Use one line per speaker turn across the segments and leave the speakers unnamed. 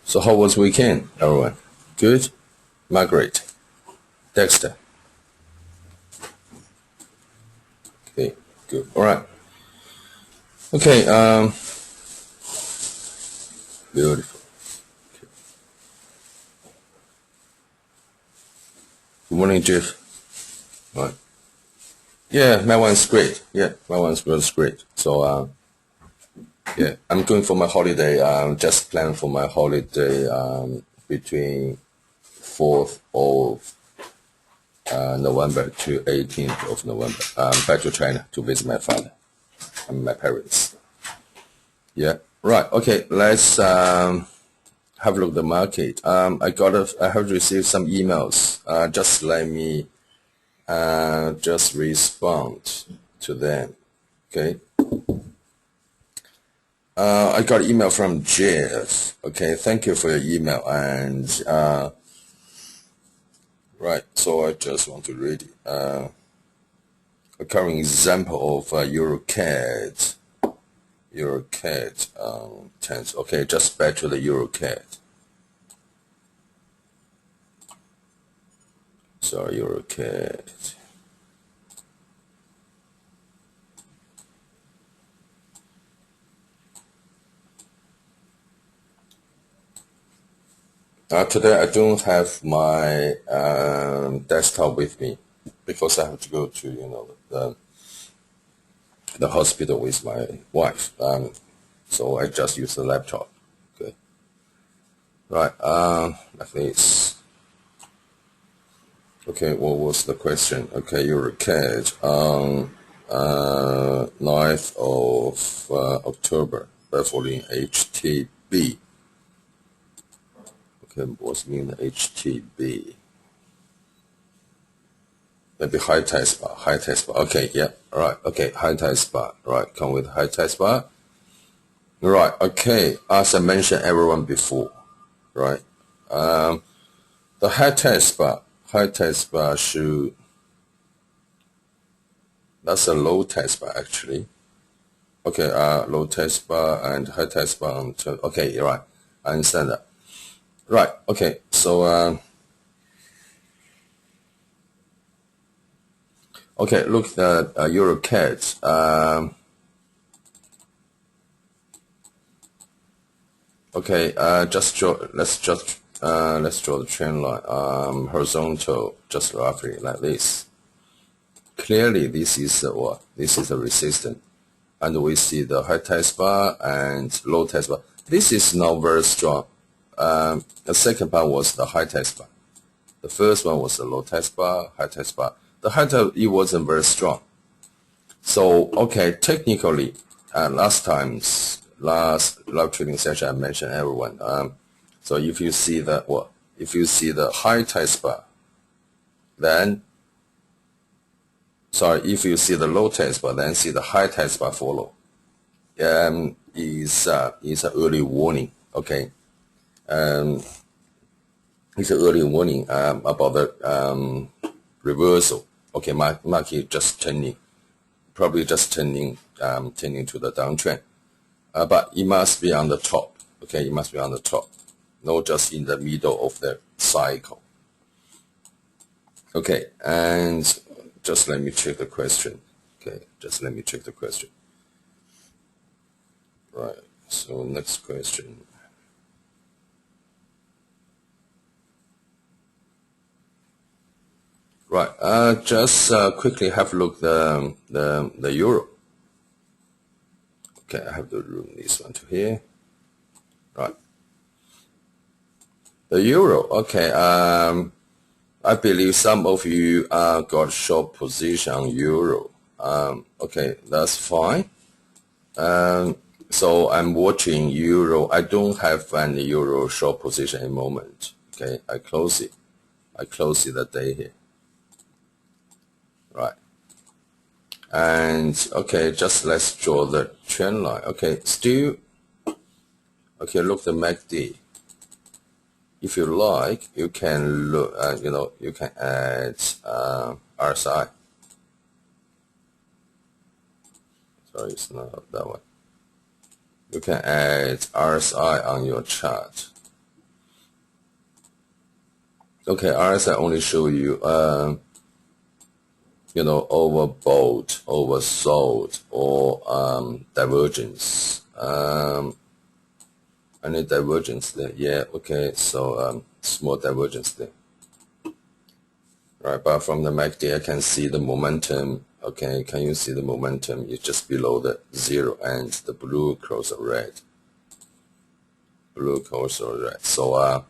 So how was weekend, everyone? Good? Margaret? Dexter? Okay, good. All right. Okay, beautiful. Okay. Good morning, Jeff. All right. Yeah, my one's great. Yeah, my one's was great. So, yeah, I'm going for my holiday. Just planned for my holiday between 4th of November to 18th of November. Back to China to visit my father and my parents. Yeah, right. Okay, let's have a look at the market. I have received some emails. Just let me just respond to them. Okay. I got an email from Jeff. Okay, thank you for your email. And right, so I just want to read it. A current example of EuroCAD tense. Okay, just back to the EuroCAD. So EuroCAD. Today I don't have my desktop with me because I have to go to the hospital with my wife. So I just use the laptop. Okay. Right. Like this. Okay. What was the question? Okay, EuroCAD on 9th of October, baffling HTB. Okay, what's mean HTB? Maybe high test bar. Okay, yeah, all right. Okay, high test bar. Right, come with high test bar. Right, okay. As I mentioned everyone before, right? The high test bar should. That's a low test bar actually. Okay, low test bar and high test bar. Okay, you're right. I understand that. Right. Okay. So. Okay, look at EuroCAD. Okay, let's draw the trend line, horizontal, just roughly like this. Clearly, this is what? This is a resistance, and we see the high test bar and low test bar. This is not very strong. The second part was the high test bar. The first one was the low test bar, high test bar. The high test, it wasn't very strong. So, okay, technically, last live trading session I mentioned everyone. So if you see the high test bar, then if you see the low test bar, then see the high test bar follow. Is an early warning. Okay, it's an early warning about the reversal. Okay, market just probably just turning to the downtrend. But it must be on the top. Okay, it must be on the top, not just in the middle of the cycle. Okay, and just let me check the question. Okay, just let me check the question. Right, so next question. Right, just quickly have a look the euro. Okay, I have to room this one to here. Right. The euro, okay, I believe some of you got short position on euro. Okay, that's fine. So I'm watching euro. I don't have any euro short position at the moment. Okay, I close it the day here. Right. And okay, just let's draw the trend line. Okay, still. Okay, look the MACD. If you like, you can look. You can add RSI. Sorry, it's not that one. You can add RSI on your chart. Okay, RSI only show you, overbought, oversold, or divergence. Any divergence there? Yeah, okay, so small divergence there. Right, but from the MACD, I can see the momentum. Okay, can you see the momentum? It's just below the zero and the blue cursor red. Blue cursor red. So,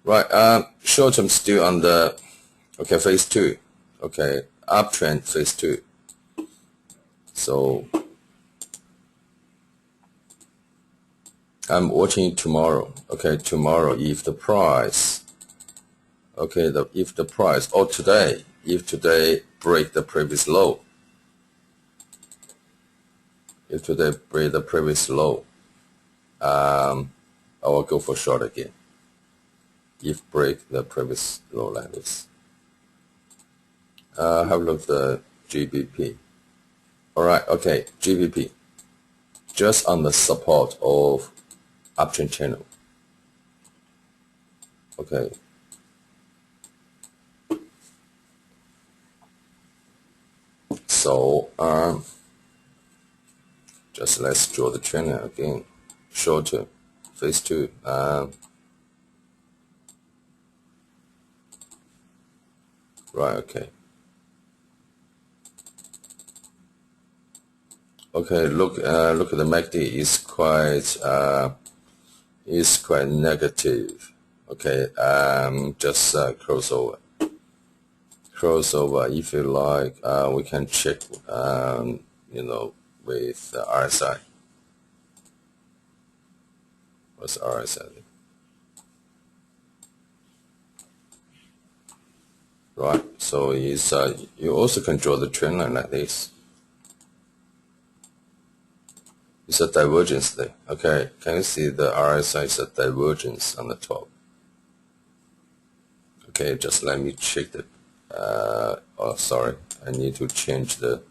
right, short term still on the, okay, phase 2. Okay, uptrend phase 2. So, I'm watching tomorrow. Okay, tomorrow if the price, okay, if the price, or today, if today break the previous low, if today break the previous low, I will go for short again. If break the previous low like this. Have a look at the GBP. Alright, okay, GBP. Just on the support of uptrend channel. Okay. So, just let's draw the trend again. Short term, phase 2. Right, okay. Okay, look at the MACD is quite negative. Okay, just crossover. Crossover. If you like, we can check. With RSI. What's RSI? Right. So is you also can draw the trend line like this. It's a divergence there. Okay, can you see the RSI is a divergence on the top? Okay, just let me check the. Oh, sorry, I need to change the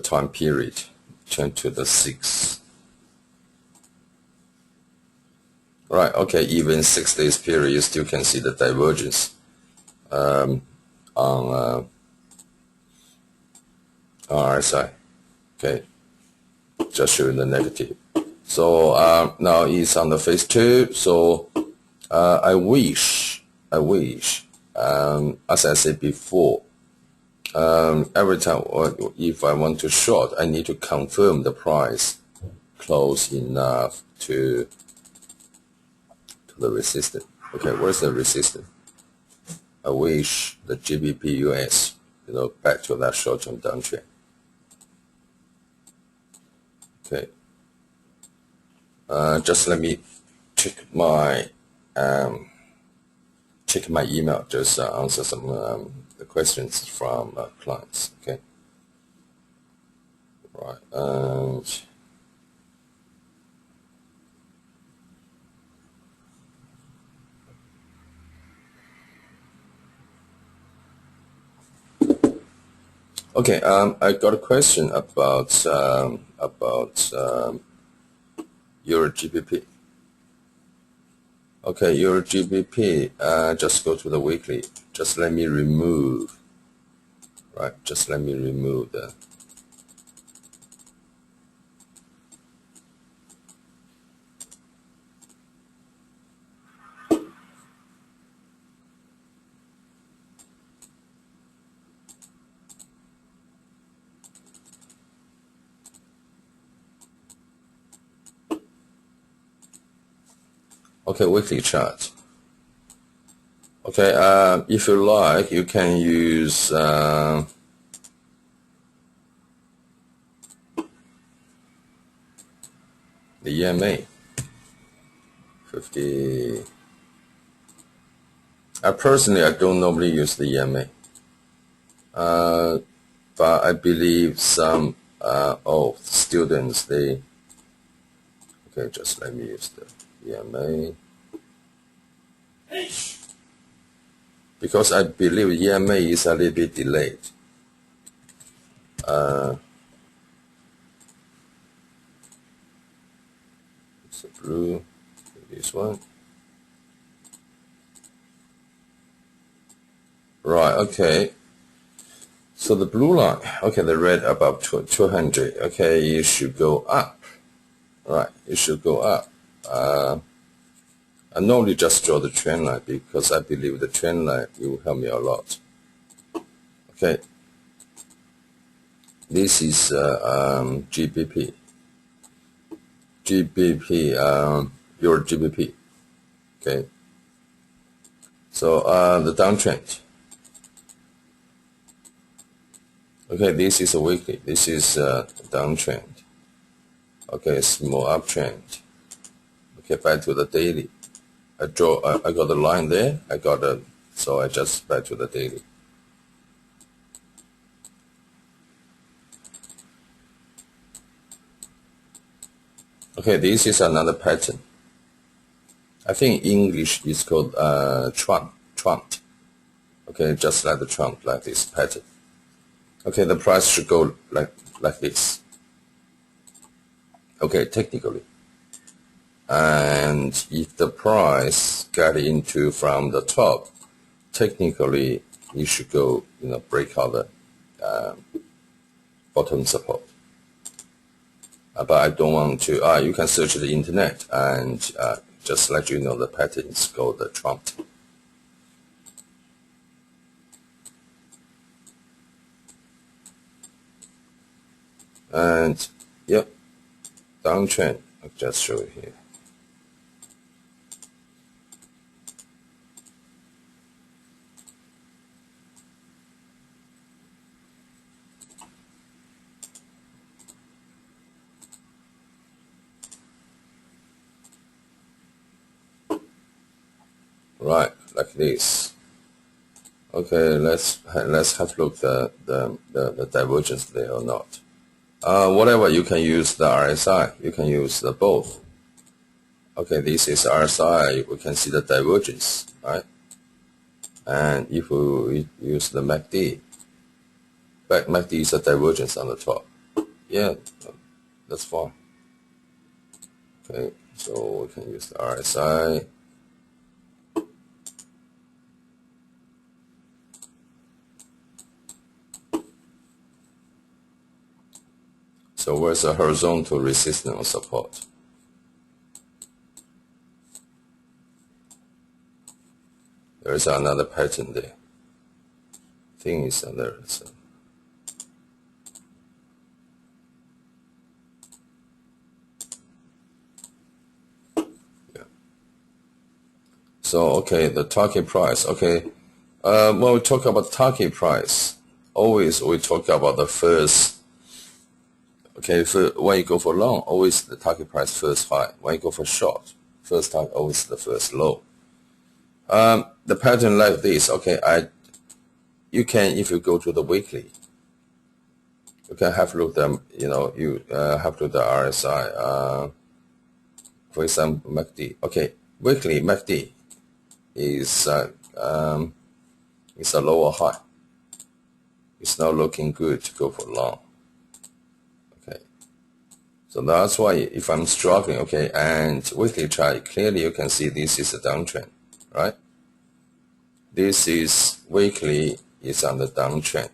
time period. Change to the 6. Right. Okay, even 6 days period, you still can see the divergence on RSI. Okay, just showing the negative. So now it's on the phase 2. So I wish, as I said before, every time if I want to short, I need to confirm the price close enough to the resistance. Okay, where's the resistance? I wish the GBP US, back to that short-term downtrend. Okay. Just let me check my email. Just answer some the questions from clients. Okay. Right. Okay. I got a question about your GBP. Okay, your GBP. Just go to the weekly. Just let me remove. Right. Just let me remove the. Okay, weekly chart. Okay, if you like, you can use the EMA 50. Personally, I don't normally use the EMA, but I believe some of students they. Okay, just let me use the EMA because I believe EMA is a little bit delayed. It's a blue. This one. Right, okay. So the blue line, okay, the red above 200, okay, it should go up. Right, it should go up. I normally just draw the trend line because I believe the trend line will help me a lot. Okay, this is GBP. Your GBP. Okay, so the downtrend. Okay, this is a weekly. This is a downtrend. Okay, small uptrend. Okay, back to the daily. I got a line there. So I just back to the daily. Okay, this is another pattern. I think English is called trumped. Okay, just like the trump, like this pattern. Okay, the price should go like this. Okay, technically. And if the price got into from the top, technically you should go, break out the bottom support. But I don't want to. You can search the internet and just let you know the pattern is called the trumped. And yep, downtrend. I'll just show you here. Right, like this. Okay, let's have a look the divergence there or not. Whatever, you can use the RSI. You can use the both. Okay, this is RSI. We can see the divergence, right? And if we use the MACD, but MACD is a divergence on the top. Yeah, that's fine. Okay, so we can use the RSI. So where's the horizontal resistance or support? There's another pattern there. Thing is there. Yeah. So okay, the target price. Okay, when we talk about target price, always we talk about the first. Okay, when you go for long, always the target price first high. When you go for short, first target always the first low. The pattern like this. Okay, you can, if you go to the weekly, you can have a look them. You have to the RSI. For example, MACD. Okay, weekly MACD is a lower high. It's not looking good to go for long. Okay, so that's why if I'm struggling, okay, and weekly chart, clearly you can see this is a downtrend, right? This is weekly is on the downtrend.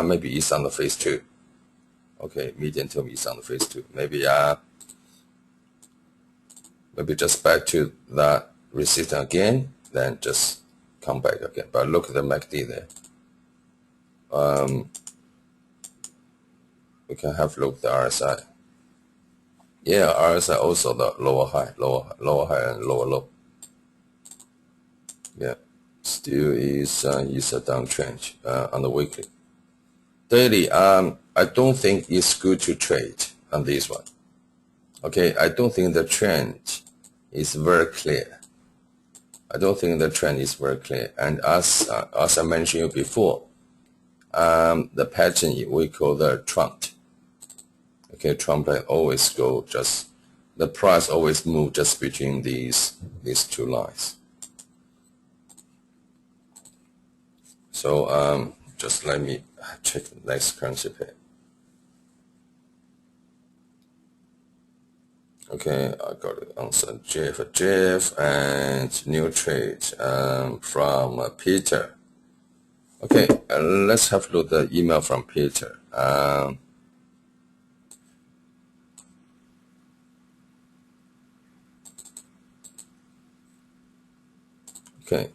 Maybe it's on the phase 2. Okay, medium term is on the phase 2. Maybe just back to that resistance again, then just come back again. But look at the MACD there. We can have a look at the RSI. Yeah, RSI also the lower high and lower low. Yeah, still is a downtrend on the weekly. Daily, I don't think it's good to trade on this one. Okay, I don't think the trend is very clear. And as I mentioned you before, the pattern we call the trumped. Okay, Trump always go just, the price always move just between these two lines. So just let me check the next currency pair. Okay, I got it answer Jeff and new trade from Peter. Okay, let's have a look at the email from Peter. Okay.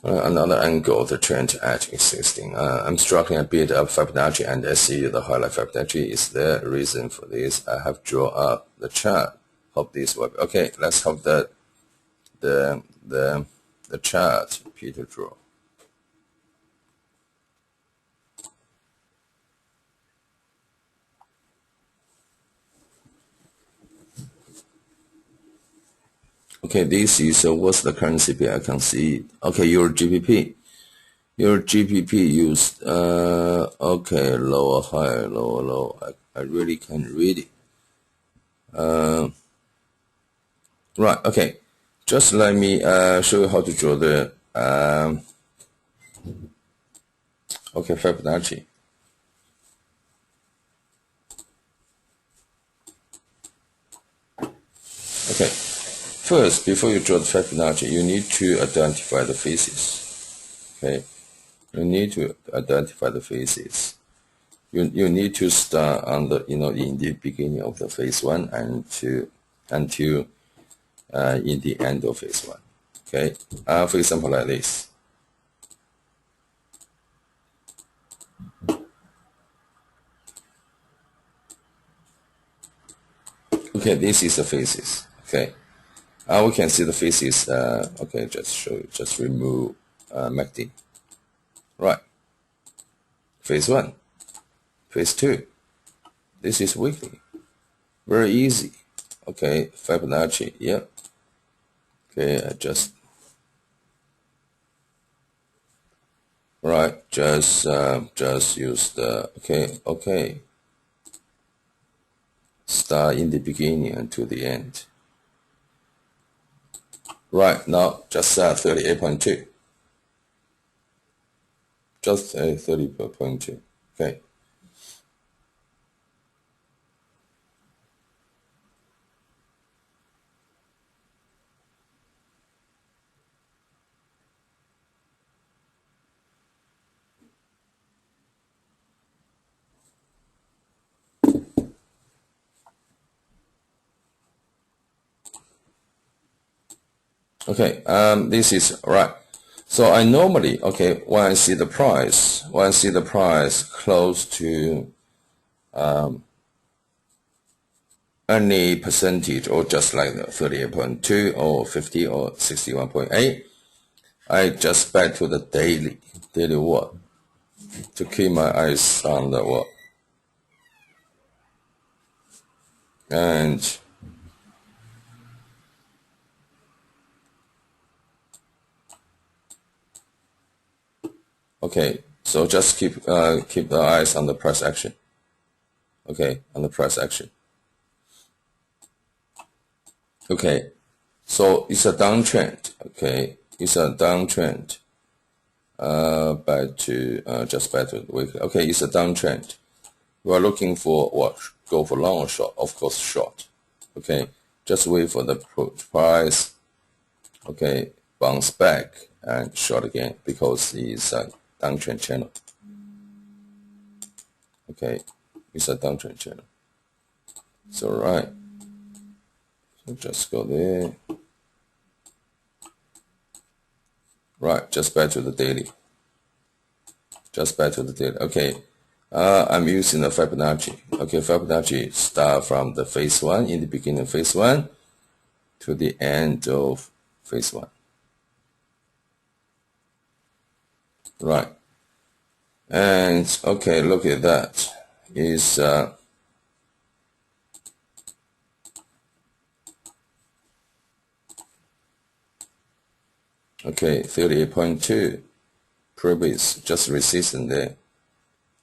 Another angle of the trend at existing. I'm struggling a bit of Fibonacci and SE. The highlight Fibonacci is the reason for this. I have drawn up the chart. Hope this will. Okay, let's have the chart Peter draw. Okay, this is what's the currency pair? I can see. Okay, your GBP. Your GBP used okay, lower, higher, lower, low. I really can't read it. Right, okay. Just let me show you how to draw the okay, Fibonacci. Okay. First, before you draw the Fibonacci, you need to identify the faces. Okay. You need to identify the faces. You need to start on the in the beginning of the phase one until in the end of phase one. Okay. For example, like this. Okay, this is the faces. Okay. We can see the faces. Okay, just remove MACD. Right. Phase one. Phase two. This is weekly. Very easy. Okay, Fibonacci. Yep. Okay, I just right. Just use the okay. Start in the beginning and to the end. Right now, just 38.2. Just 30.2. Okay. Okay, this is right. So I normally, okay, when I see the price close to any percentage or just like 38.2 or 50 or 61.8, I just back to the daily what to keep my eyes on the what. And okay, so just keep the eyes on the price action. Okay, on the price action. Okay, so it's a downtrend. Okay, it's a downtrend. Back to just back to the weekly. Okay, it's a downtrend. We are looking for what? Go for long or short? Of course, short. Okay, just wait for the price. Okay, bounce back and short again because it's a downtrend channel. Okay, it's a downtrend channel. So right. So just go there. Right, just back to the daily. Just back to the daily. Okay, I'm using the Fibonacci. Okay, Fibonacci start from the phase one, in the beginning of phase one to the end of phase one. Right. And okay, look at that. Is okay, 38.2 previous, just resistance there.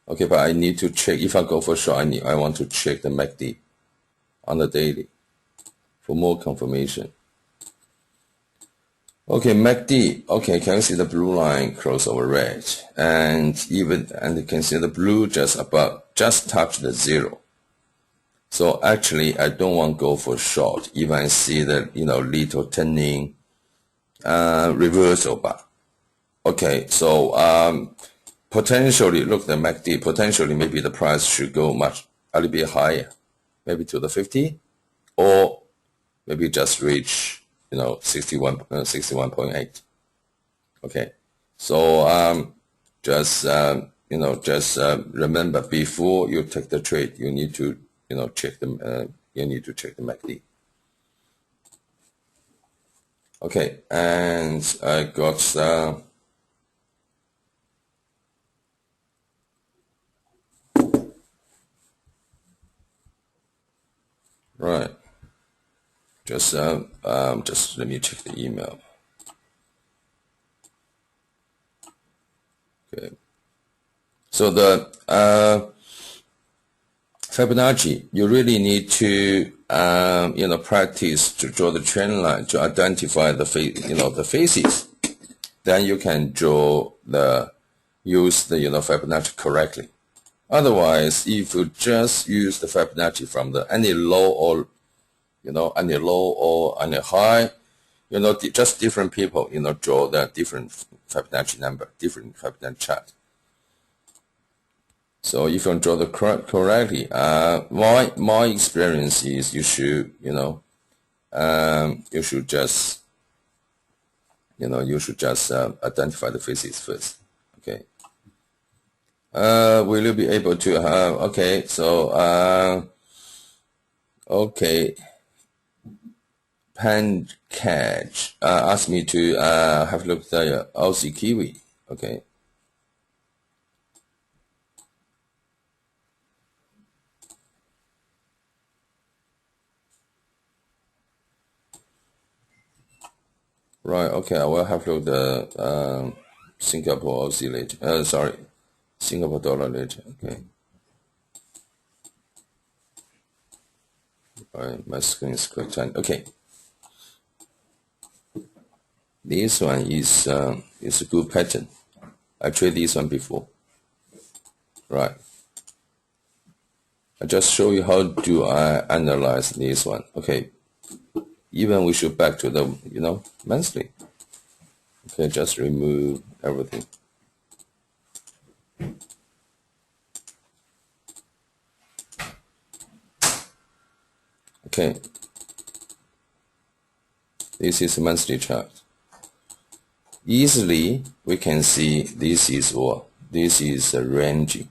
Okay, but I need to check. If I go for short, I want to check the MACD on the daily for more confirmation. Okay, MACD. Okay, can you see the blue line crossover red? And you can see the blue just touch the zero. So actually, I don't want to go for short. Even I see the little turning reversal bar. Okay, so potentially, look at the MACD, potentially maybe the price should go a little bit higher, maybe to the 50, or maybe just reach, 61.8. Okay, so just remember, before you take the trade, you need to check the MACD. Okay, and I got right. Just let me check the email. Okay. So the Fibonacci, you really need to practice to draw the trend line to identify the faces. Then you can use the Fibonacci correctly. Otherwise, if you just use the Fibonacci from any low or any high, just different people draw the different Fibonacci number, different Fibonacci chart. So if you draw the correctly, my experience is you should just identify the faces first. Okay. Will you be able to have? Okay. So okay. Pancake asked me to have a look at the Aussie Kiwi. Okay. Right, okay, I will have a look at the Singapore Aussie later. Sorry, Singapore dollar later. Okay. Right, my screen is quite tiny. Okay. This one is a good pattern. I tried this one before. Right. I just show you how do I analyze this one. Okay. Even we should back to the monthly. Okay, just remove everything. Okay. This is a monthly chart. Easily we can see this is what? This is a ranging.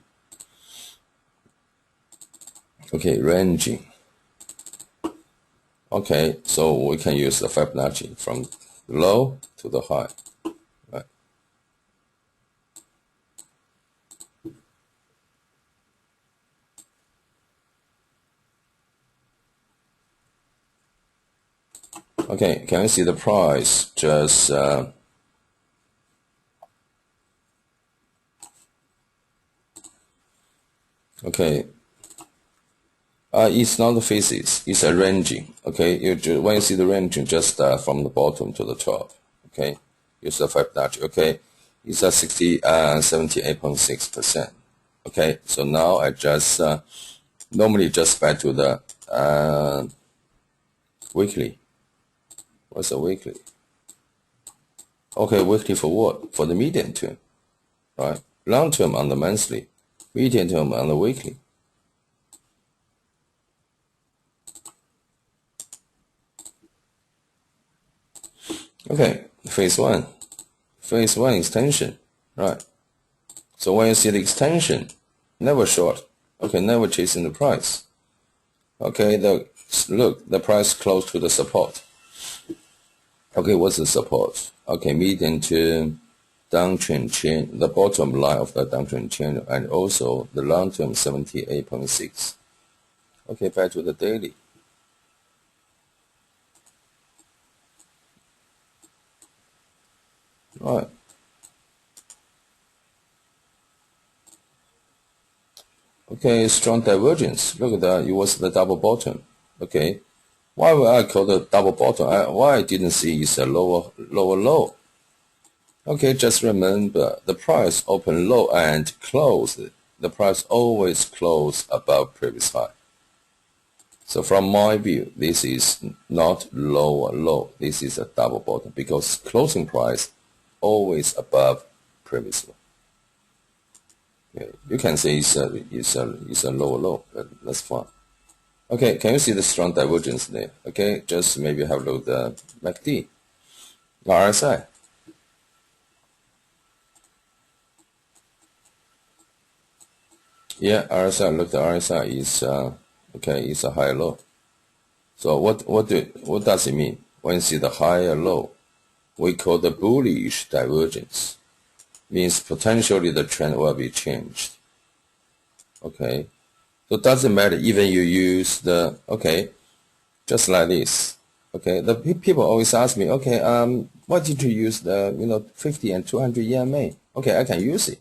Okay, ranging. Okay, so we can use the Fibonacci from low to the high. Right. Okay, can you see the price just okay. It's not the faces, it's a ranging. Okay, when you see the ranging, just from the bottom to the top. Okay, use the Fibonacci. Okay, it's at 78.6%. Okay, so now I just normally just back to the weekly. What's a weekly? Okay, weekly for what? For the medium term, right? Long term on the monthly, medium term on the weekly. Okay, phase one extension, right? So when you see the extension, never short. Okay, never chasing the price. Okay, look, the price close to the support. Okay, what's the support? Okay, medium term downtrend chain, the bottom line of the downtrend channel, and also the long term 78.6. Okay, back to the daily. Right. Okay, strong divergence. Look at that. It was the double bottom. Okay. Why would I call the double bottom? Why I didn't see it's a lower low? Okay, just remember the price open low and close. The price always close above previous high. So from my view, this is not lower low. This is a double bottom because closing price always above previous low. Okay. You can say it's a lower low, but that's fine. Okay, can you see the strong divergence there? Okay, just maybe have a look at the MACD, RSI. Yeah, RSI. Look, the RSI is okay. It's a higher low. So what does it mean? When you see the higher low, we call the bullish divergence. Means potentially the trend will be changed. Okay, so it doesn't matter even you use the just like this. Okay, the people always ask me, okay, why did you use the 50 and 200 EMA? Okay, I can use it,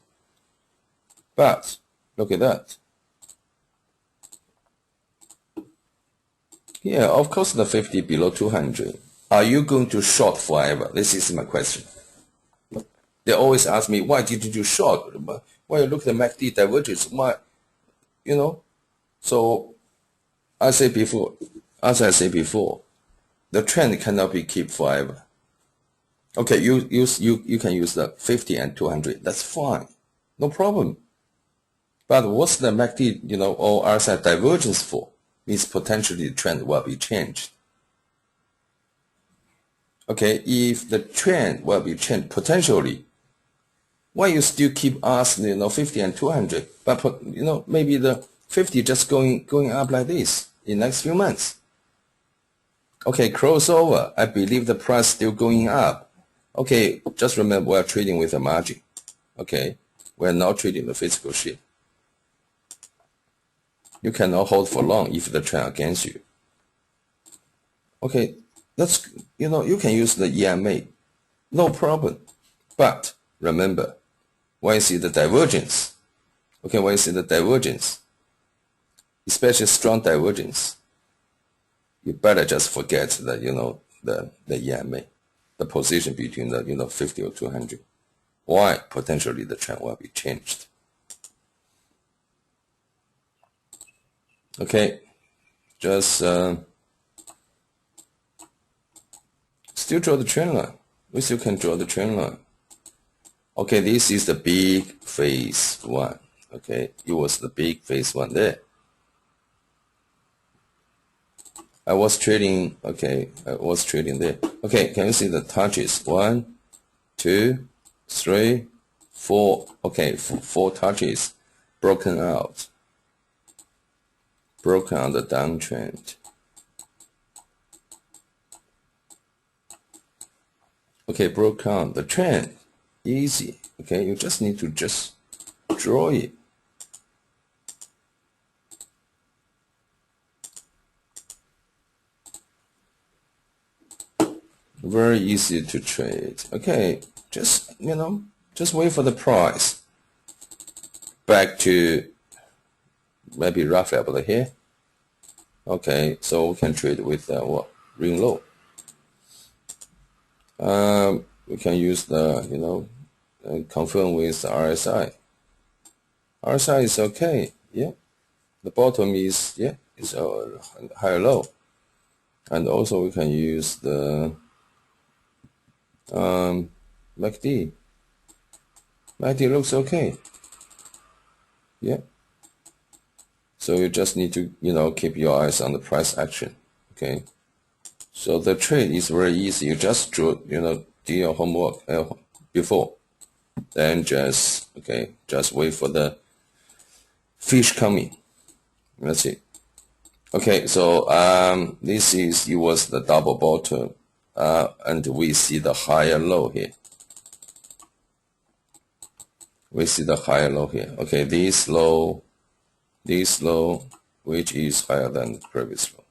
but look at that. Yeah, of course the 50 below 200. Are you going to short forever? This is my question. They always ask me, why did you do short? Why you look at the MACD divergence? Why, So as I said before, the trend cannot be kept forever. Okay, you can use the 50 and 200. That's fine, no problem. But what's the MACD, or RSI divergence for? Means potentially the trend will be changed. Okay, if the trend will be changed potentially, why you still keep asking 50 and 200? But maybe the 50 just going up like this in next few months. Okay, crossover. I believe the price still going up. Okay, just remember we're trading with a margin. Okay, we're not trading the physical sheet. You cannot hold for long if the trend against you. Okay, that's you can use the EMA, no problem. But remember, when you see the divergence, when you see the divergence, especially strong divergence, you better just forget that the EMA, the position between the 50 or 200. Why? Potentially the trend will be changed. Okay, just still draw the trend line. We still can draw the trend line. Okay, this is the big phase one. Okay, it was the big phase one there. I was trading there. Okay, can you see the touches? 1, 2, 3, 4. Okay, four touches broken out. Broken on the downtrend. Okay, broke on the trend. Easy. Okay, you just need to draw it. Very easy to trade. Okay, just wait for the price back to maybe roughly about here. Okay, so we can trade with ring low. We can use the confirm with the RSI. RSI is okay. Yeah, the bottom is it's a higher low, and also we can use the MACD. MACD looks okay. Yeah. So you just need to keep your eyes on the price action. Okay. So the trade is very easy. You just do your homework before, then just wait for the fish coming. Let's see. Okay, so it was the double bottom, and we see the higher low here. We see the higher low here. Okay, this low, which is higher than previous low.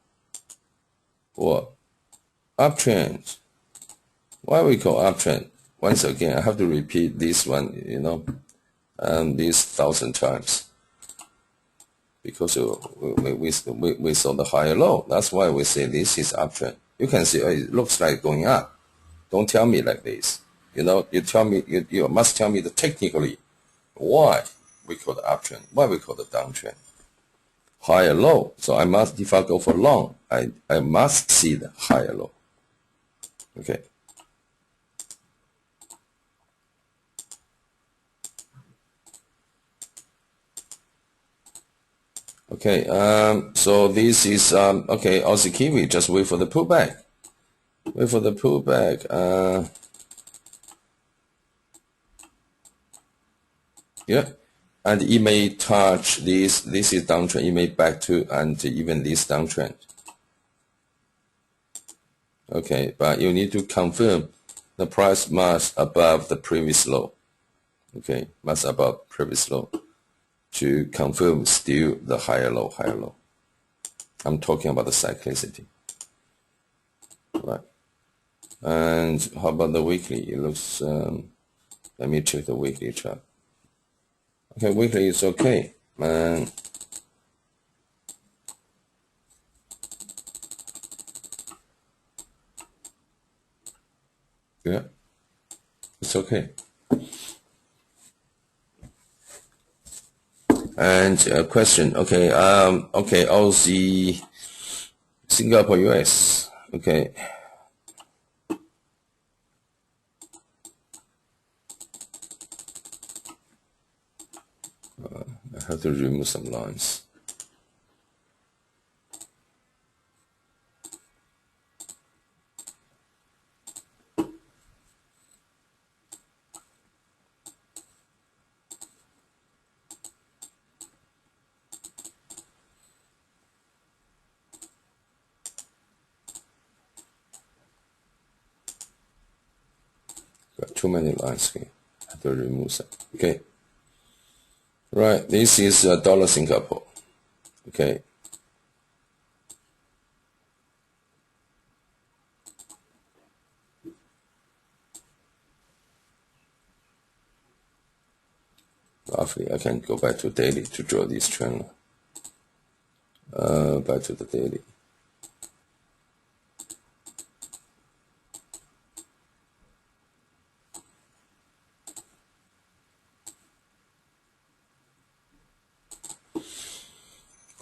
What? Uptrend. Why we call uptrend? Once again, I have to repeat this one, this 1,000 times, because we saw the higher low. That's why we say this is uptrend. You can see it looks like going up. Don't tell me like this. You must tell me technically why we call the uptrend, why we call the downtrend. Higher low. So if I go for long, I must see the higher low. Okay. Okay, so this is, okay, Aussie Kiwi, just wait for the pullback. Wait for the pullback. Yeah, and it may touch this is downtrend, it may back to, and even this downtrend. Okay, but you need to confirm the price must above the previous low. Okay, must above previous low to confirm still the higher low, higher low. I'm talking about the cyclicity. Right. And how about the weekly? It looks, let me check the weekly chart. Okay, weekly is okay. And yeah, it's okay. And a question, okay, okay, Aussie, Singapore, US, okay. I have to remove some lines. Got too many lines here. I have to remove some. Okay. Right, this is dollar Singapore. Okay. Roughly, I can go back to daily to draw this trend line. Back to the daily.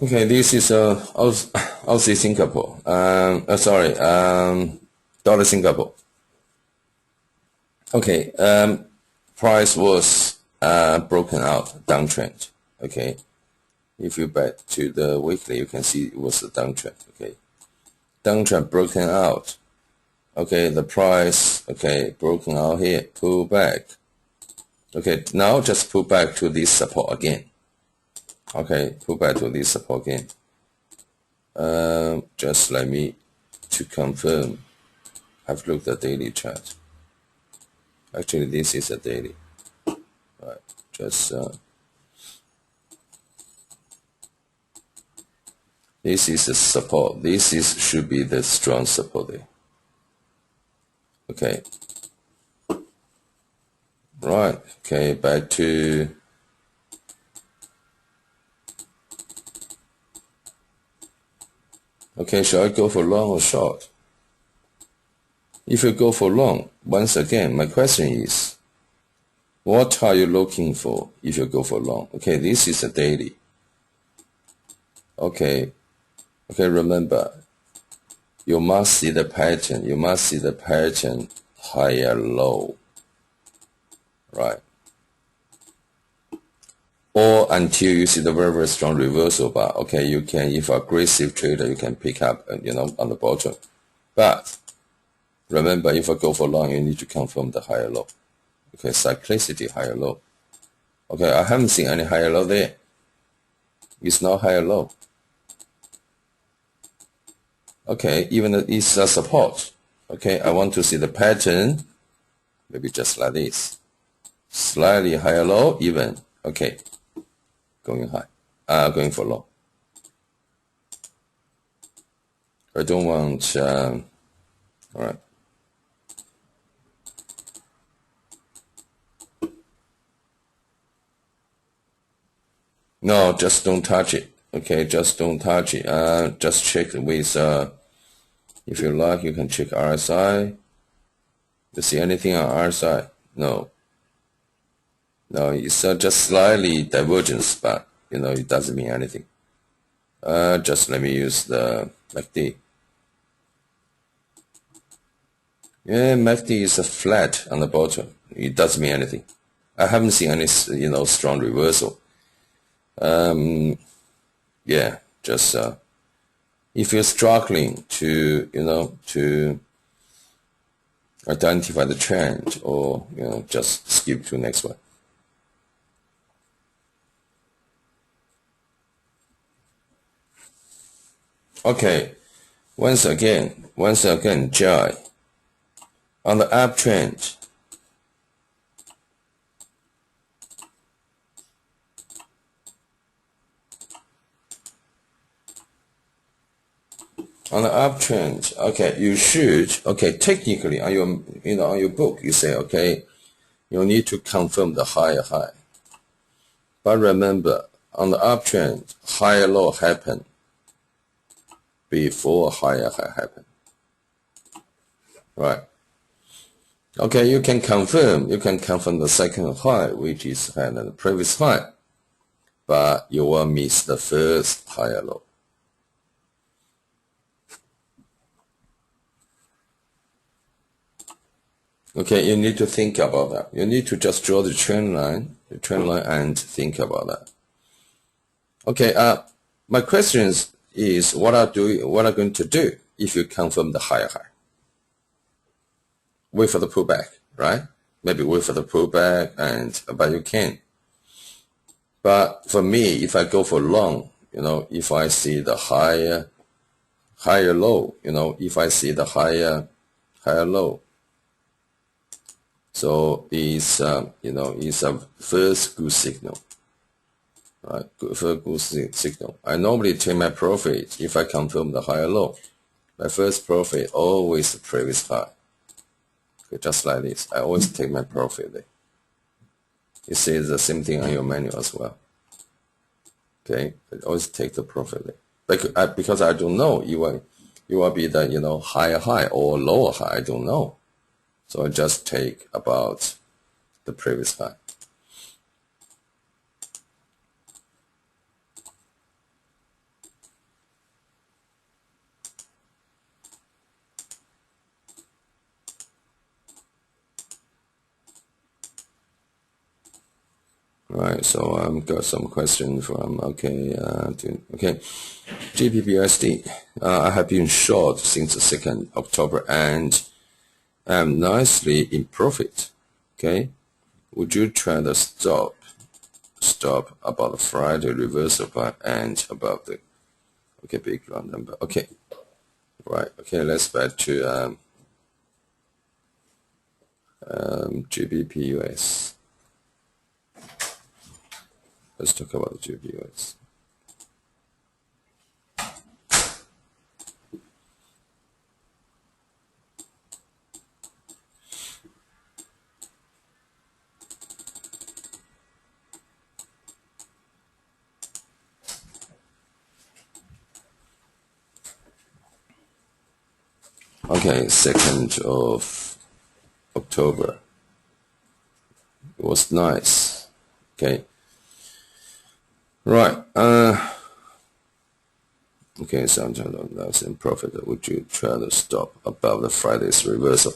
Okay, this is Aussie Singapore. Sorry, dollar Singapore. Okay, price was broken out downtrend. Okay, if you back to the weekly, you can see it was a downtrend. Okay, downtrend broken out. Okay, the price, okay, broken out here, pull back. Okay, now just pull back to this support again. Okay, pull back to this support again. Just let me to confirm. I've looked at the daily chart. Actually, this is a daily. Right, just this is the support. This is should be the strong support there. Okay. Right. Okay, back to okay, shall I go for long or short? If you go for long, once again, my question is, what are you looking for if you go for long? Okay, this is a daily. Okay, remember, you must see the pattern. You must see the pattern higher low, right? Or until you see the very, very strong reversal bar. Okay, you can, if aggressive trader, you can pick up, on the bottom. But remember, if I go for long, you need to confirm the higher low. Okay, cyclicity higher low. Okay, I haven't seen any higher low there. It's not higher low. Okay, even it's a support. Okay, I want to see the pattern, maybe just like this. Slightly higher low, even. Okay, going high, going for low. I don't want, all right. No, just don't touch it. Okay, just don't touch it. Just check with, if you like, you can check RSI. You see anything on RSI? No. No, it's just slightly divergence, but, it doesn't mean anything. Just let me use the MACD. Yeah, MACD is a flat on the bottom. It doesn't mean anything. I haven't seen any, strong reversal. yeah, just if you're struggling to, to identify the trend, or, just skip to the next one. Okay, once again, Jai, on the uptrend, okay, you should, okay, technically on your, on your book, you say, okay, you need to confirm the higher high. But remember, on the uptrend, higher low happen before higher high happen. Right. Okay, you can confirm the second high, which is higher than the previous high, but you will miss the first higher low. Okay, you need to think about that. You need to just draw the trend line, and think about that. Okay, my question is what are going to do if you confirm the higher high? Wait for the pullback, right? Maybe wait for the pullback, but you can. But for me, if I go for long, if I see the higher low, if I see the higher low, so it's it's a first good signal, right? First good signal. I normally take my profit if I confirm the higher low. My first profit always the previous high. Okay, just like this, I always take my profit there. You see the same thing on your manual as well. Okay, I always take the profit there. Because I don't know, you will be the higher high or lower high. I don't know. So I just take about the previous high. Right, so I've got some questions from, GBPUSD. I have been short since the 2nd October and am nicely in profit. Okay, would you try to stop about the Friday reversal and above the big round number? Okay, right. Okay, let's back to GBPUS. Let's talk about the GBPUS. Okay, 2nd of October. It was nice. Okay. Right. Okay, sometimes that's in profit. Would you try to stop above the Friday's reversal,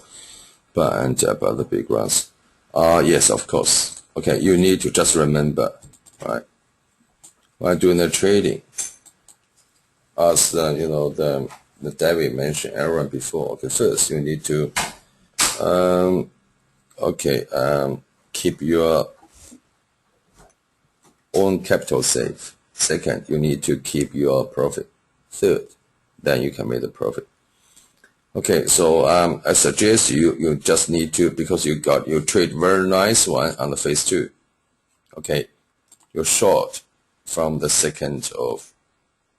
and above the big runs? Yes, of course. Okay, you need to just remember, right? While doing the trading, as the David mentioned Aaron before. Okay, first you need to keep your own capital safe. Second, you need to keep your profit. Third, then you can make the profit. Okay, so I suggest you just need to, because you trade very nice one on the phase 2. Okay, you're short from the 2nd of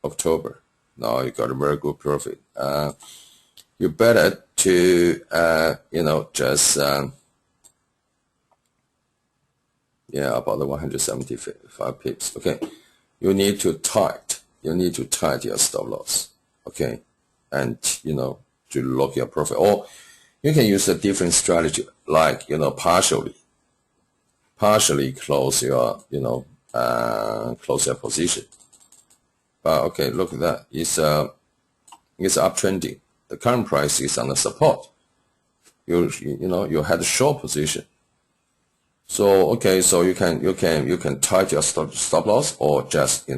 October. Now you got a very good profit. You better to just about the 175 pips. Okay, you need to tight your stop loss. Okay, and to lock your profit, or you can use a different strategy, like partially close your position. But okay, look at that. It's uptrending. The current price is on the support. You had a short position. So so you can tight your stop loss, or just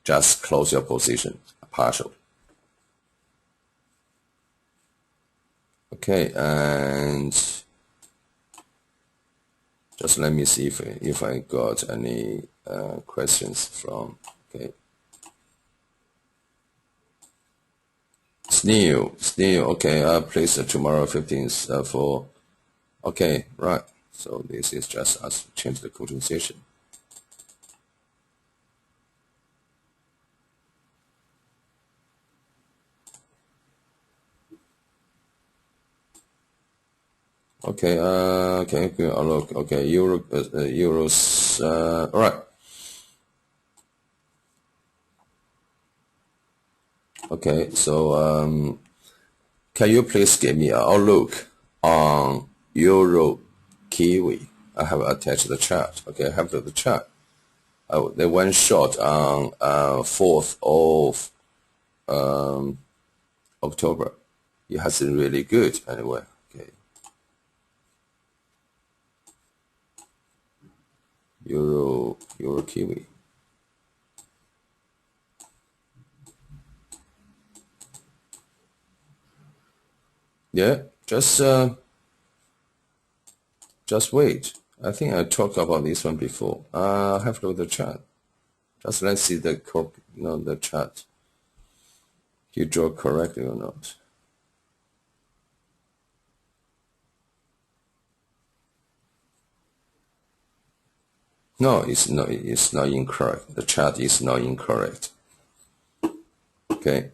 just close your position partial. Okay, and just let me see if I got any questions from, okay. Sneal, okay, please tomorrow 15th for, okay, right. So this is just us change the coding session. Okay, okay, look, okay, euros, all right. Okay, so can you please give me an outlook on Euro Kiwi? I have attached the chart. Okay, I have the chart. The one shot on 4th of October. It has been really good anyway. Okay. Euro Kiwi. Yeah, just wait. I think I talked about this one before. I have to look at the chart. Just let's see the the chart. You draw correctly or not? No, it's not. It's not incorrect. The chart is not incorrect. Okay,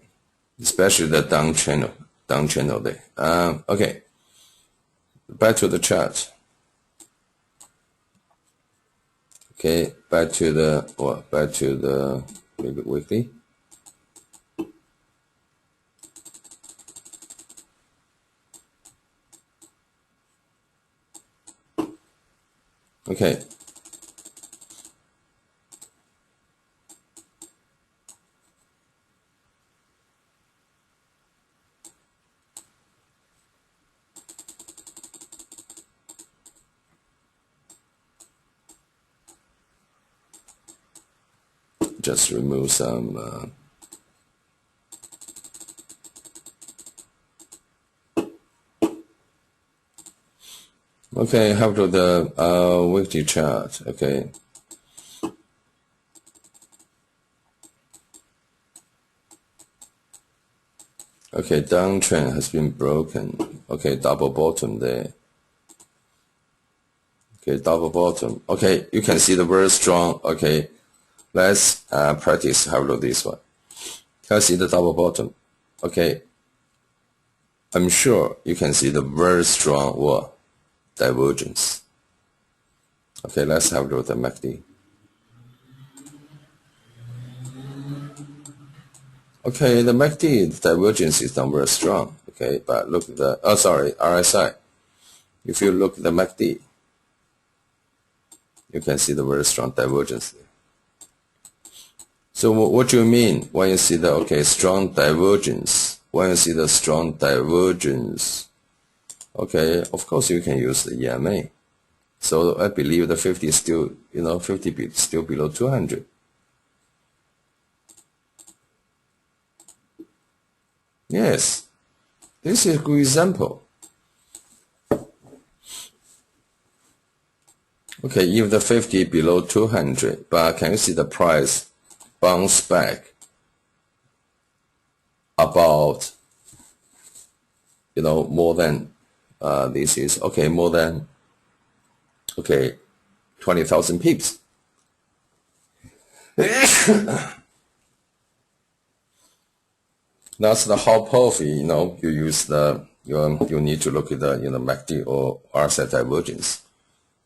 especially the down channel there. Okay, back to the chart. Okay, back to the weekly. Okay. Just remove some okay, how to the weekly chart. Okay. Okay, downtrend has been broken. Okay, double bottom there. Okay, double bottom. Okay, you can see the very strong. Okay, let's practice how to do this one. Can you see the double bottom? Okay, I'm sure you can see the very strong divergence. Okay, let's have a look at the MACD. Okay, the MACD divergence is not very strong. Okay, but look at the RSI. If you look at the MACD, you can see the very strong divergence there. So what do you mean when you see the strong divergence? When you see the strong divergence, okay, of course you can use the EMA. So I believe the 50 is still, 50 still below 200. Yes, this is a good example. Okay, if the 50 below 200, but can you see the price bounce back about, more than, this is, more than, 20,000 pips. That's the how powerful, you use you need to look at the, MACD or RSI divergence.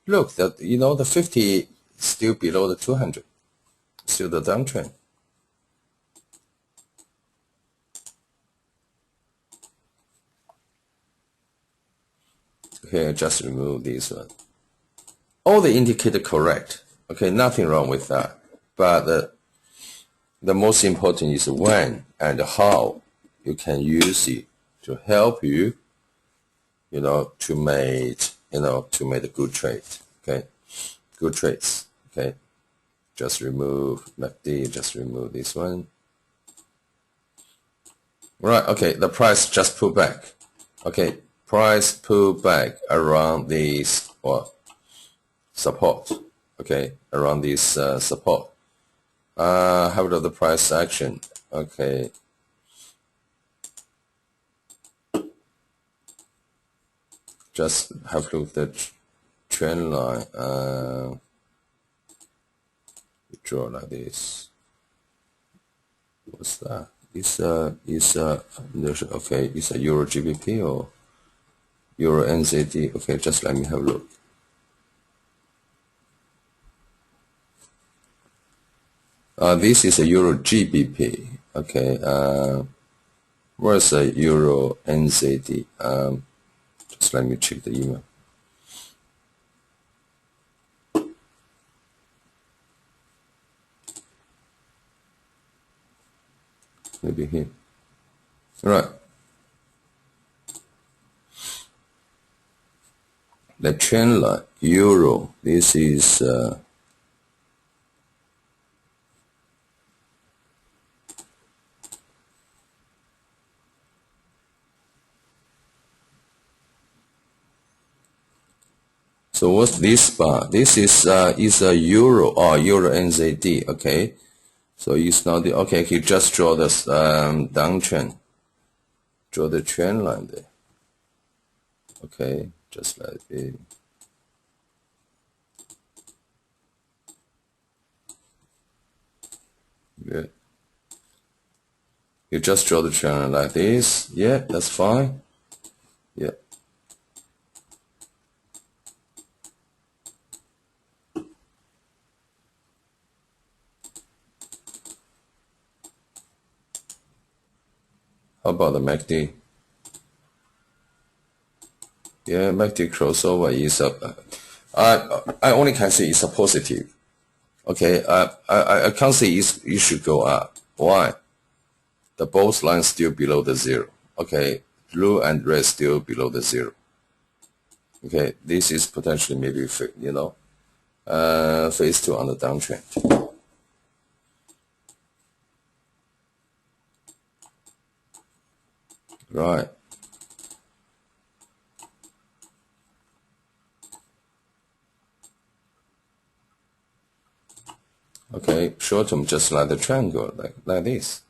Look, the 50 is still below the 200, still the downtrend. Okay, just remove this one. All the indicator correct. Okay, nothing wrong with that. But the most important is when and how you can use it to help you, to make, a good trade. Okay, good trades. Okay, just remove MACD, just remove this one. Right, okay, the price just pull back. Okay, price pull back around this support. Okay, around this support. How about the price action? Okay. Just have a look at the trend line. Draw like this. What's that? Okay, it's a Euro GBP or Euro NZD. Okay, just let me have a look. This is a Euro GBP. Okay, where's a Euro NZD? Just let me check the email. Maybe here. Right. The trend line, Euro, this is so what's this bar? This is a Euro or Euro NZD, okay? So it's not the, okay, you just draw this downtrend. Draw the trend line there. Okay, just like it. Good. You just draw the trend line like this. Yeah, that's fine. Yeah. How about the MACD? Yeah, MACD crossover is I only can say it's a positive. Okay, I can't say it should go up. Why? The both lines still below the zero. Okay, blue and red still below the zero. Okay, this is potentially maybe phase 2 on the downtrend. Right. Okay, short term just like the triangle, like this.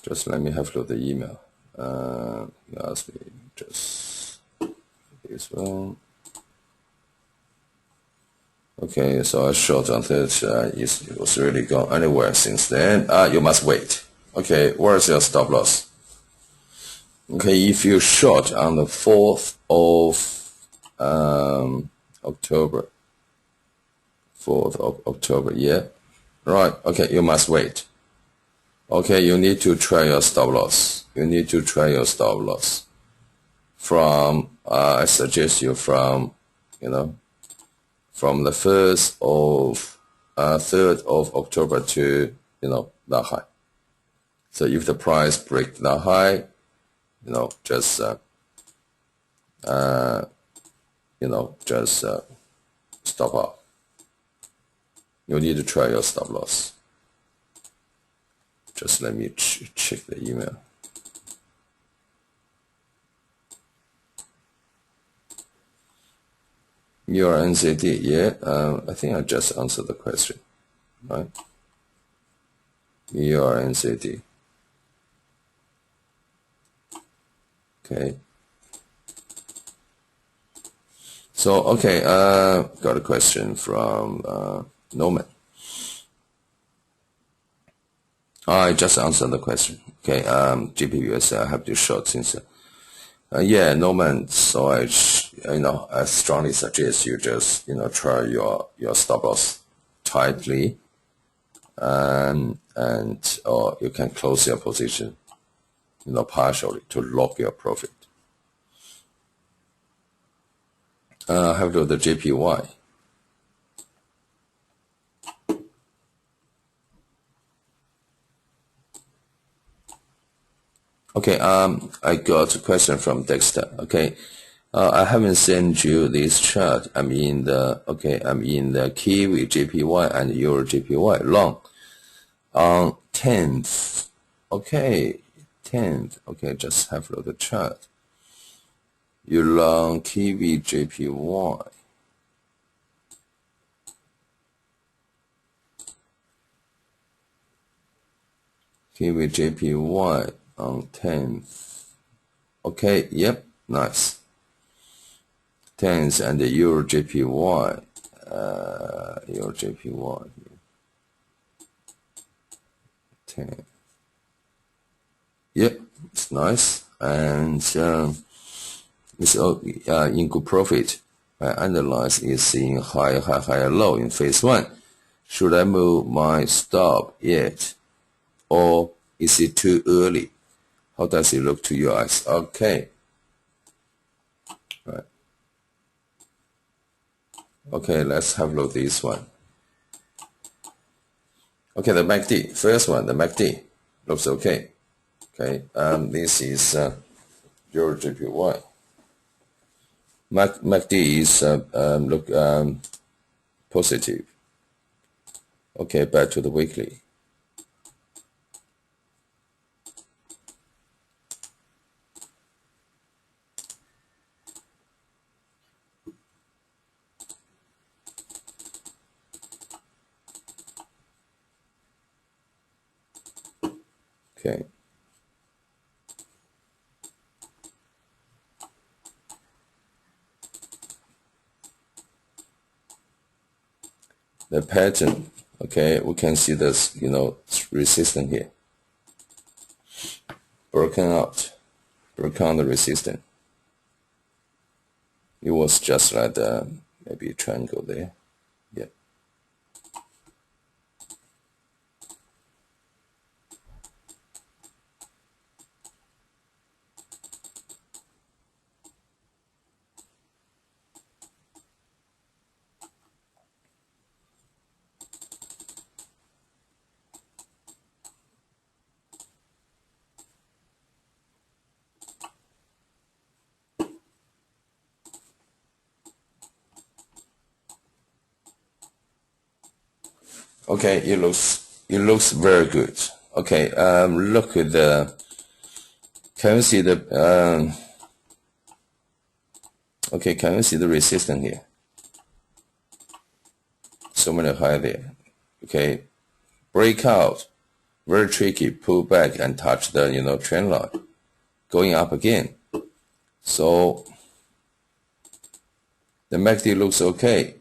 Just let me have a look at the email. You asked me just this one. Okay, so I short on that it was really gone anywhere since then. You must wait. Okay, where's your stop loss? Okay, if you short on the 4th of October, 4th of October, yeah, right. Okay, you must wait. Okay, you need to try your stop loss. You need to try your stop loss from. I suggest you from, from the 3rd of October to, the high. So if the price break the high, just, stop out. You need to try your stop loss. Just let me check the email. Your NZD, yeah, I think I just answered the question, right? Your NZD. Okay. So, okay, got a question from Norman. I just answered the question. Okay, GPUS, I have to short since. Yeah, Norman. So I strongly suggest you just try your stop loss tightly, and or you can close your position, partially to lock your profit. Have to the JPY. Okay, I got a question from Dexter. Okay, I haven't sent you this chart. I'm in the Kiwi JPY and Euro JPY long on 10th. Okay, 10th. Okay, just have a look at the chart. You long Kiwi JPY. Kiwi JPY on 10th. Okay, yep, nice. 10th and the Euro JPY. Euro JPY. 10. Yep, it's nice. And it's in good profit. My analyze is seeing higher low in phase 1. Should I move my stop yet? Or is it too early? How does it look to your eyes? Okay. Right. Okay, let's have a look at this one. Okay, the MACD. First one, the MACD. Looks okay. Okay, this is Euro JPY. MACD is look positive. Okay, back to the weekly. Okay. The pattern, okay, we can see this, resistance here. Broken out the resistance. It was just like maybe a triangle there. Yeah. Okay, it looks very good. Okay, look at can you see the okay, can you see the resistance here? So many high there. Okay, breakout, very tricky, pull back and touch the trend line, going up again. So the MACD looks okay.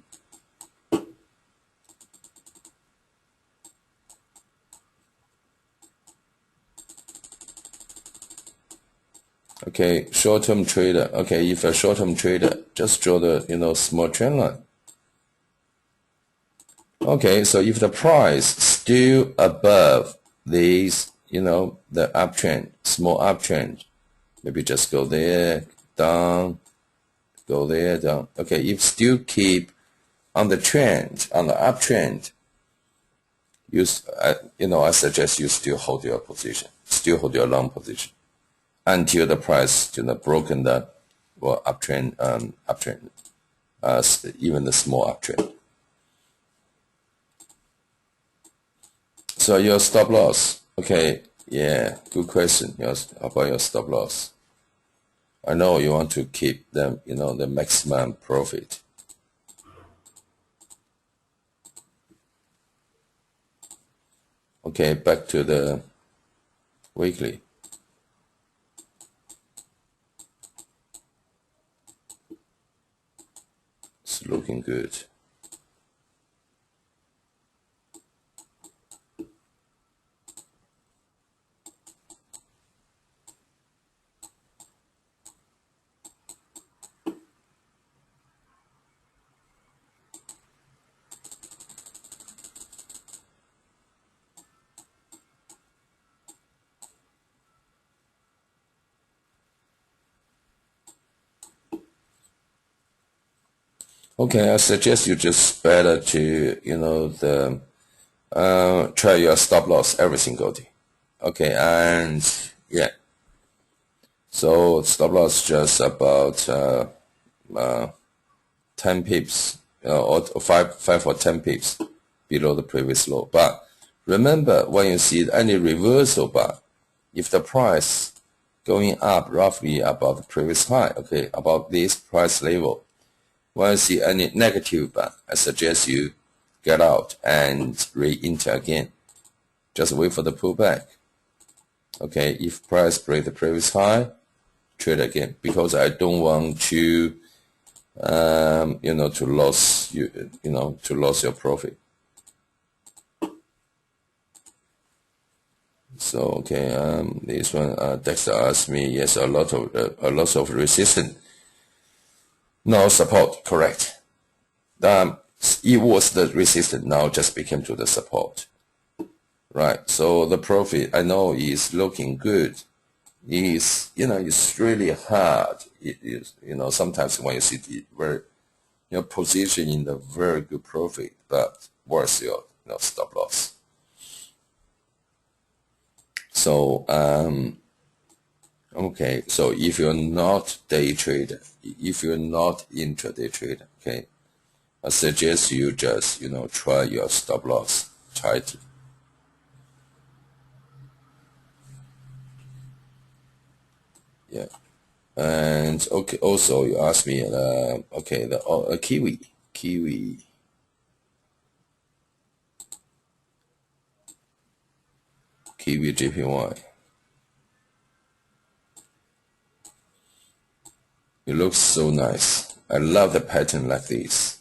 Okay, short-term trader. Okay, if a short-term trader, just draw the small trend line. Okay, so if the price still above these, the uptrend, small uptrend, maybe just go there, down, go there, down. Okay, if still keep on the trend, on the uptrend, I suggest you still hold your position, still hold your long position until the price, broken the uptrend, even the small uptrend. So your stop loss, okay, yeah, good question. About your stop loss. I know you want to keep them, the maximum profit. Okay, back to the weekly. It's looking good. Okay, I suggest you just better to, try your stop loss every single day. Okay, and yeah, So stop loss just about 10 pips or 5 or 10 pips below the previous low. But remember, when you see any reversal bar, if the price going up roughly about the previous high, okay, about this price level, when you see any negative bar, I suggest you get out and re-enter again. Just wait for the pullback. Okay, if price break the previous high, trade again, because I don't want to to lose your profit. So okay, this one Dexter asked me, yes, a lot of resistance, no support, correct. It was the resistance, now just became to the support, right? So the profit I know is looking good. It's really hard. It is, sometimes when you see the very position in the very good profit, but worth your stop loss. So okay, so if you're not day trader, if you're not intraday trader, okay, I suggest you just try your stop loss tightly. Yeah. And okay, also you asked me okay, the kiwi JPY. It looks so nice. I love the pattern like this.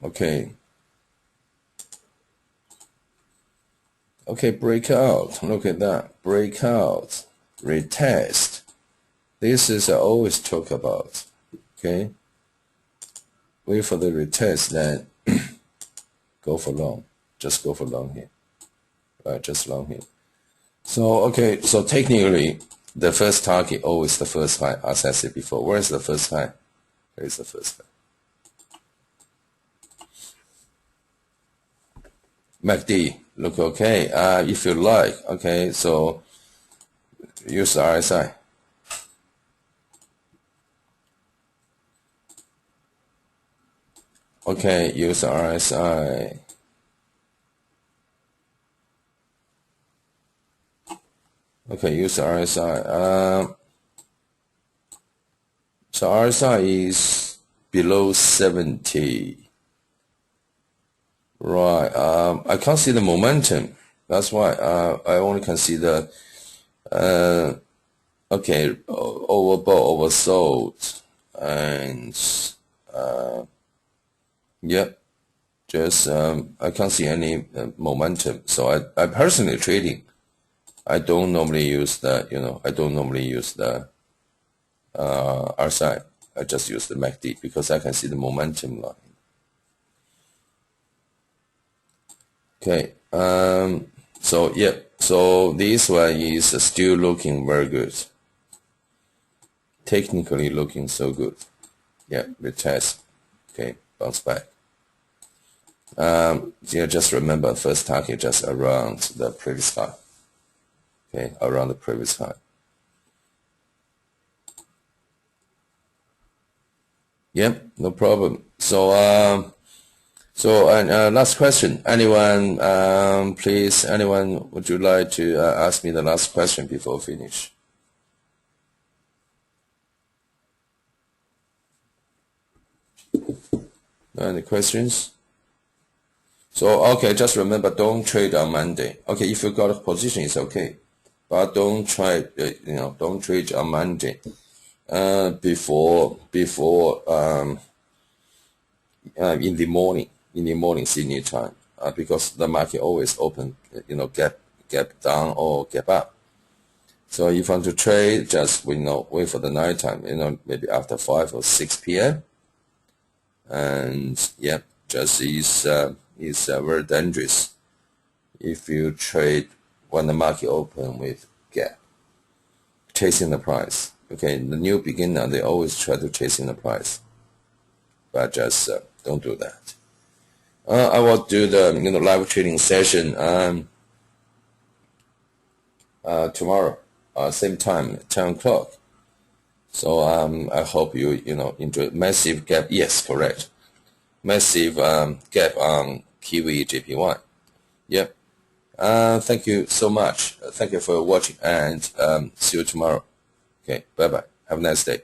Okay. Okay, breakout. Look at that. Breakout. Retest. This is I always talk about. Okay. Wait for the retest, then go for long. Just go for long here. Right, just long here. So okay, so technically the first target always the first high, as I said before. Where is the first high? Where is the first high? MACD look okay. If you like, okay, so use the RSI. Okay, use the RSI. Okay, use the RSI. So RSI is below 70. Right. I can't see the momentum. That's why I only can see the okay, overbought, oversold, and yep. Just I can't see any momentum. So I personally trading. I don't normally use the I don't normally use the RSI. I just use the MACD because I can see the momentum line. Okay, so yeah, so this one is still looking very good. Technically looking so good. Yeah, retest. Okay, bounce back. Yeah, just remember first target just around the previous high. Okay, around the previous high. Yeah, no problem. So last question. Anyone, please, anyone, would you like to ask me the last question before we finish? Any questions? So, okay, just remember, don't trade on Monday. Okay, if you got a position, it's okay. But don't try, don't trade on Monday before in the morning senior time, because the market always open, gap down or gap up. So if you want to trade, just wait for the night time, maybe after 5 or 6 p.m. And yeah, just is very dangerous if you trade when the market open with gap, chasing the price. Okay, the new beginner, they always try to chasing the price, but just don't do that. I will do the live trading session tomorrow, same time, 10 o'clock. So I hope you enjoy massive gap. Yes, correct. Massive gap on Kiwi JP1. Yep. Thank you so much. Thank you for watching, and see you tomorrow. Okay, bye bye. Have a nice day.